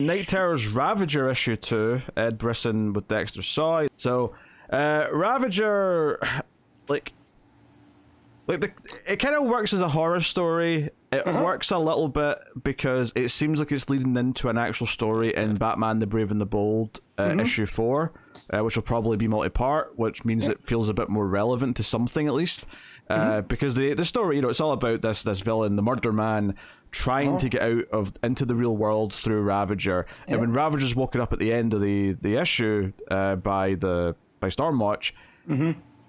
Night Terror's Ravager issue 2, Ed Brisson with Dexter Soy. So, Ravager, it kind of works as a horror story. It works a little bit because it seems like it's leading into an actual story in Batman the Brave and the Bold issue 4, which will probably be multi-part, which means it feels a bit more relevant to something at least. Because the story, it's all about this villain, the Murder Man, trying to get out into the real world through Ravager. And when Ravager's woken up at the end of the issue by Stormwatch,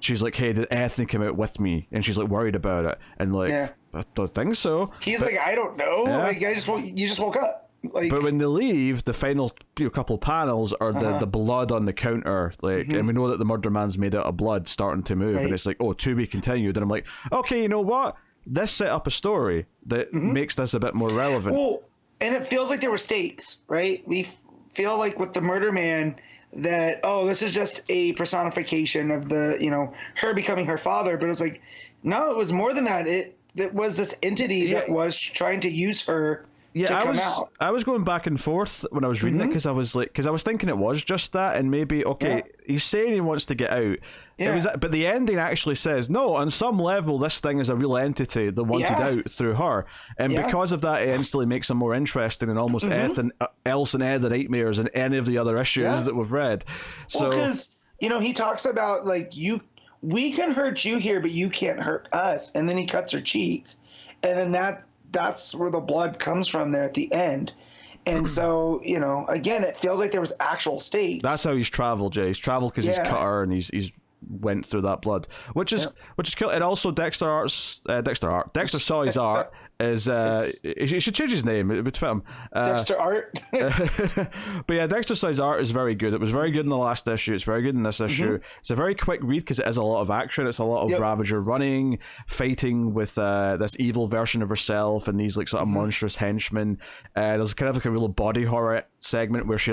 she's like, "Hey, did Anthony come out with me?" And she's like worried about it, and I don't think so. He's like, "I don't know. Like, you just woke up." Like, but when they leave, the final couple panels are the blood on the counter, and we know that the Murder Man's made out of blood starting to move, and it's like, oh, to be continued. And I'm like, okay, you know what? This set up a story that makes this a bit more relevant. Well, and it feels like there were stakes, right? We feel like with the Murder Man that, this is just a personification of her becoming her father. But it was like, no, it was more than that. It was this entity that was trying to use her. Yeah, I was going back and forth when I was reading it because I was thinking it was just that, and maybe he's saying he wants to get out. Yeah. But the ending actually says no. On some level, this thing is a real entity that wanted out through her, and because of that, it instantly makes him more interesting and almost anything else in any of the Nightmares and any of the other issues that we've read. So because he talks about like we can hurt you here, but you can't hurt us, and then he cuts her cheek, and then that's where the blood comes from there at the end. And so, again, it feels like there was actual stakes. That's how he's traveled, Jay. He's traveled because he's cut her and he's went through that blood, which is cool. And also Dexter Soy's art is he should change his name. It would fit him. Dexter Art. But yeah, Dexter Soy's art is very good. It was very good in the last issue. It's very good in this issue. It's a very quick read because it has a lot of action. It's a lot of Ravager running, fighting with this evil version of herself and these like sort of monstrous henchmen. There's kind of like a real body horror segment where she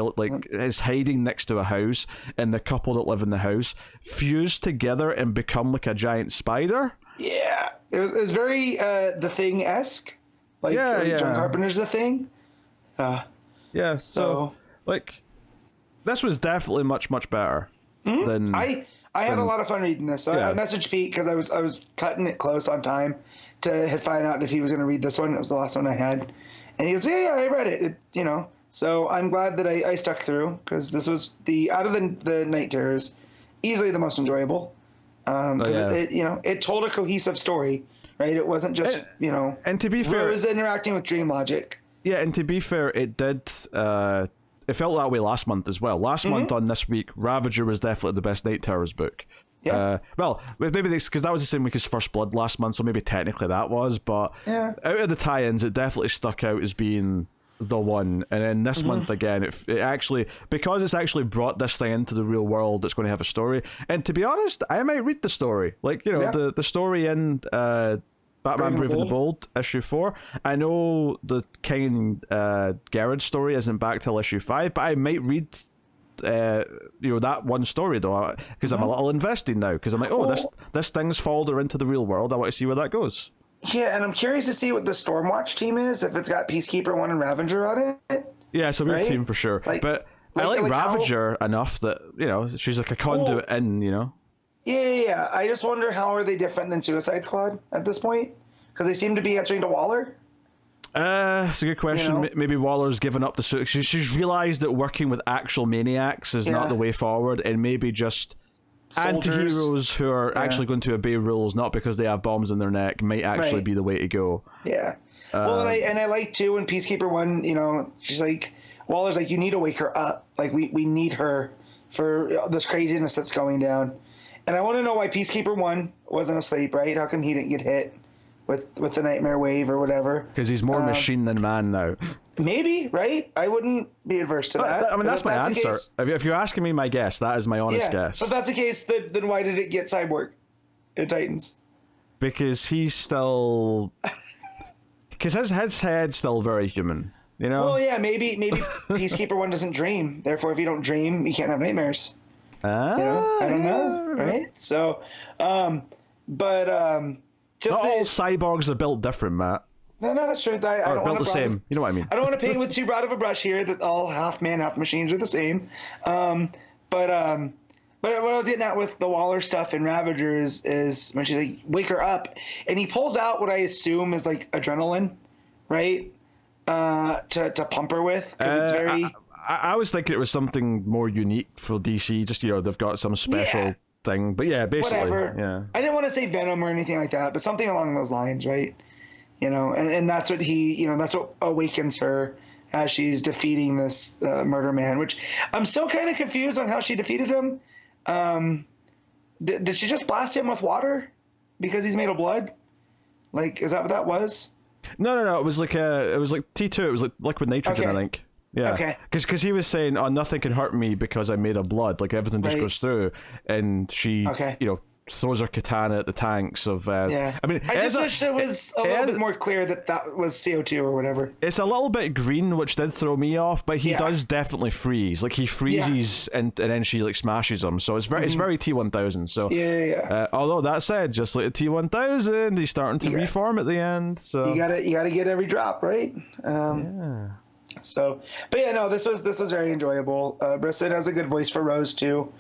is hiding next to a house, and the couple that live in the house fuse together and become like a giant spider. Yeah, it was very The Thing-esque, John Carpenter's The Thing. So this was definitely much better than. I had a lot of fun reading this. I messaged Pete because I was cutting it close on time to find out if he was going to read this one. It was the last one I had, and he goes, "Yeah, I read it." So I'm glad that I stuck through because this was out of the Night Terrors, easily the most enjoyable. It told a cohesive story, right? It wasn't just and to be fair, Rose interacting with Dream Logic. Yeah, and to be fair, it did. It felt that way last month as well. Last month on This Week, Ravager was definitely the best Night Terrors book. Yeah. Well, maybe because that was the same week as First Blood last month, so maybe technically that was. But out of the tie-ins, it definitely stuck out as being the one. And then this month again, it actually, because it's actually brought this thing into the real world, it's going to have a story. And to be honest, I might read the story. The story in Batman Brave and the Bold issue 4. I know the King and Gerard story isn't back till issue 5, but I might read that one story though, because I'm a little invested now, because I'm like, this thing's followed her into the real world. I want to see where that goes. Yeah, and I'm curious to see what the Stormwatch team is, if it's got Peacekeeper 1 and Ravager on it. Yeah, it's a weird team for sure. But I like Ravager enough that, she's like a conduit in, Yeah. I just wonder how are they different than Suicide Squad at this point? Because they seem to be answering to Waller. That's a good question. Maybe Waller's given up the... She's realised that working with actual maniacs is not the way forward, and maybe just... Soldiers. Anti-heroes who are actually going to obey rules, not because they have bombs in their neck, might actually be the way to go. Yeah. Well, and I like too when Peacekeeper 1, she's like, Waller's like, you need to wake her up. Like we need her for this craziness that's going down. And I want to know why Peacekeeper 1 wasn't asleep, right? How come he didn't get hit with the Nightmare Wave or whatever? Because he's more machine than man now. Maybe, right? I wouldn't be adverse to that. That's my answer. If you're asking me my guess, that is my honest guess. But if that's the case, then why did it get Cyborg in Titans? Because he's still... Because his head's still very human, Well, yeah, maybe Peacekeeper 1 doesn't dream. Therefore, if you don't dream, you can't have nightmares. I don't know, right? So, just... Not all cyborgs are built different, Matt. No, that's true. I don't built want the same. You know what I mean? I don't want to paint with too broad of a brush here that all half man, half machines are the same. But what I was getting at with the Waller stuff in Ravager is when she's like, wake her up. And he pulls out what I assume is like adrenaline, right? To pump her with. Because it's very... I was thinking it was something more unique for DC. Just, they've got some special thing. But yeah, basically. Whatever. Yeah. I didn't want to say Venom or anything like that, but something along those lines, right? And that's what that's what awakens her as she's defeating this murder man, which I'm still kind of confused on how she defeated him. Did she just blast him with water because he's made of blood? Like, is that what that was? No. It was like T2. It was like liquid nitrogen, okay. I think. Yeah. Okay. Because he was saying, "Oh, nothing can hurt me because I'm made of blood. Like everything just goes through." And she, throws her katana at the tanks of. Yeah. I mean, I just wish it was a little bit more clear that was CO2 or whatever. It's a little bit green, which did throw me off, but he does definitely freeze. Like he freezes and then she like smashes him. So it's very T1000. So although that said, just like the T1000, he's starting to reform at the end. So you gotta get every drop, right? So, but yeah, no, this was very enjoyable. Brisson has a good voice for Rose too.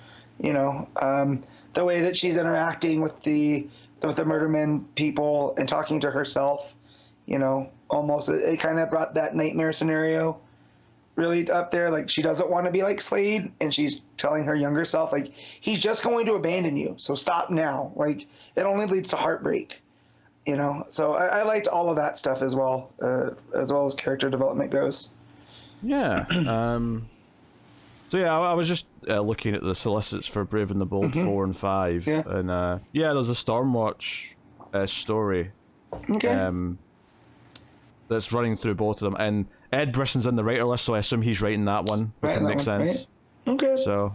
The way that she's interacting with the Murderman people and talking to herself, almost it kind of brought that nightmare scenario really up there. Like she doesn't want to be like Slade, and she's telling her younger self like he's just going to abandon you, so stop now. Like it only leads to heartbreak. So I liked all of that stuff as well as character development goes. Yeah. So yeah, I was just looking at the solicits for Brave and the Bold 4 and 5, and there's a Stormwatch story that's running through both of them, and Ed Brisson's in the writer list, so I assume he's writing that one, which would make sense. Right. Okay. So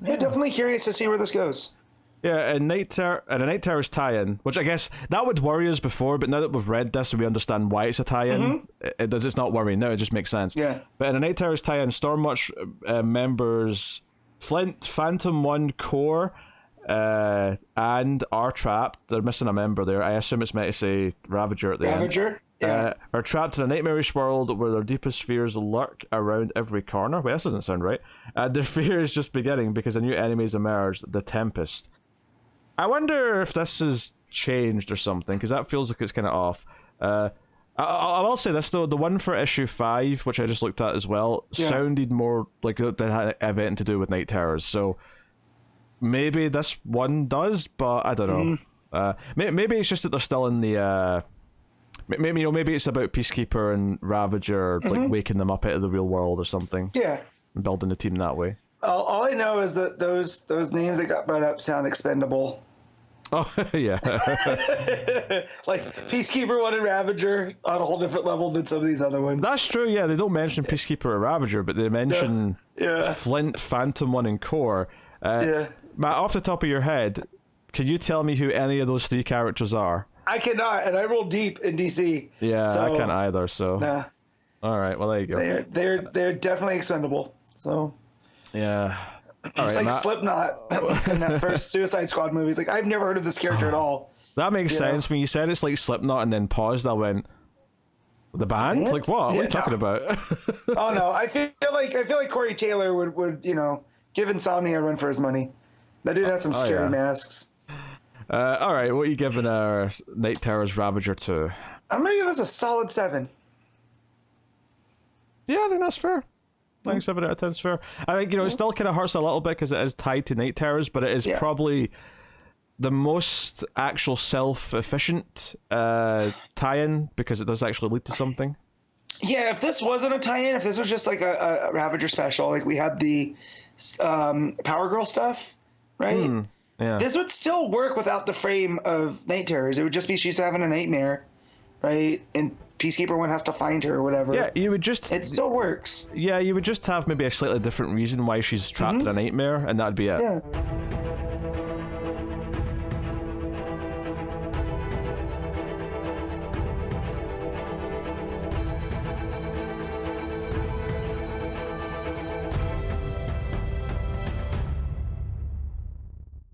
definitely curious to see where this goes. Yeah, and a Night Terror's tie-in, which I guess that would worry us before, but now that we've read this and we understand why it's a tie-in, it's not worrying now, it just makes sense. Yeah. But in a Night Terror's tie-in, Stormwatch members Flint, Phantom 1 Core, and are trapped. They're missing a member there. I assume it's meant to say Ravager at the end. Ravager? Yeah. Are trapped in a nightmarish world where their deepest fears lurk around every corner. Wait, this doesn't sound right. Their fear is just beginning because a new enemy has emerged, the Tempest. I wonder if this has changed or something, because that feels like it's kind of off. I will say this, though. The one for issue 5, which I just looked at as well, sounded more like it had anything to do with Night Terrors. So maybe this one does, but I don't know. Maybe it's just that they're still in the... maybe it's about Peacekeeper and Ravager, like waking them up out of the real world or something. Yeah. And building the team that way. All I know is that those names that got brought up sound expendable. Oh, yeah. Like Peacekeeper 1 and Ravager on a whole different level than some of these other ones. That's true, yeah. They don't mention Peacekeeper or Ravager, but they mention Flint, Phantom 1, and Core. Matt, off the top of your head, can you tell me who any of those 3 characters are? I cannot, and I roll deep in DC. Yeah, so, I can't either, so... Nah. All right, well, there you go. They're definitely expendable, so... Yeah. It's like Matt. Slipknot in that first Suicide Squad movie. It's like, I've never heard of this character at all. That makes sense. When you said it's like Slipknot and then paused, I went, the band? Like, what? What are you talking about? Oh, no. I feel like Corey Taylor would give Insomnia a run for his money. That dude has some scary masks. All right, what are you giving our Night Terrors Ravager to? I'm going to give this a solid 7. Yeah, I think that's fair. I think 7 out of 10 is fair. I think, it still kind of hurts a little bit because it is tied to Night Terrors, but it is probably the most actual self-efficient tie-in because it does actually lead to something. Yeah, if this wasn't a tie-in, if this was just like a Ravager special, like we had the Power Girl stuff, right? Yeah. This would still work without the frame of Night Terrors. It would just be she's having a nightmare, right? And Peacekeeper 1 has to find her or whatever. Yeah, you would just... It still works. Yeah, you would just have maybe a slightly different reason why she's trapped in a nightmare, and that'd be it. Yeah.